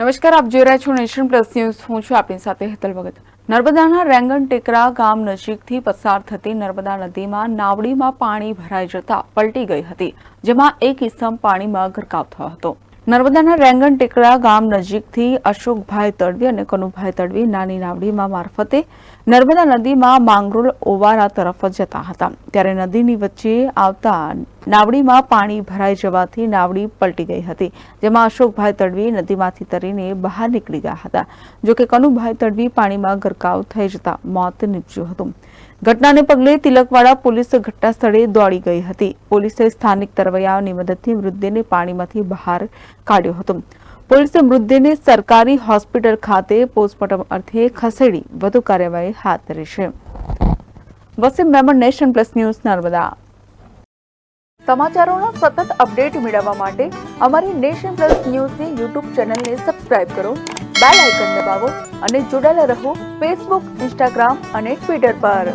નમસ્કાર, આપ જોઈ રહ્યા છો નેશન પ્લસ ન્યૂઝ. હું છું આપની સાથે હેતલ ભગત. નર્મદાના રેંગણ ટેકરા ગામ નજીકથી પસાર થતી નર્મદા નદીમાં નાવડીમાં પાણી ભરાઈ જતા પલટી ગઈ હતી, જેમાં એક ઇસમ પાણીમાં ગરકાવ થયો હતો. નર્મદાના રેંગણ ટેકરા ગામ નજીકથી અશોકભાઈ તડવી અને કનુભાઈ તડવી નાની નાવડીમાં મારફતે નર્મદા નદીમાં માંગરોળ ઓવારા તરફ જતા હતા, ત્યારે નદીની વચ્ચે આવતા નાવડીમાં પાણી ભરાઈ જવાથી નાવડી પલટી ગઈ હતી, જેમાં અશોકભાઈ તડવી નદીમાંથી તરીને બહાર નીકળી ગયા હતા. જોકે કનુભાઈ તડવી પાણીમાં ગરકાવ થઈ જતા મોત નીપજ્યું હતું. ઘટનાને પગલે તિલકવાડા પોલીસ ઘટના સ્થળે દોડી ગઈ હતી. પોલીસે સ્થાનિક તરવૈયાઓની મદદથી મૃતદેહને પાણીમાંથી બહાર કાઢ્યો હતો. પોલીસે મૃતદેહને સરકારી હોસ્પિટલ ખાતે પોસ્ટમોર્ટમ અર્થે ખસેડી વધુ કાર્યવાહી હાથ ધરી છે. Wasim Memon, nation plus news, Narmada. સમાચારોના સતત અપડેટ મેળવવા માટે અમારી નેશન પ્લસ ન્યૂઝની યુટ્યુબ ચેનલને સબસ્ક્રાઇબ કરો, બેલ આઇકન દબાવો અને જોડાયેલા રહો ફેસબુક, ઇન્સ્ટાગ્રામ અને ટ્વિટર પર.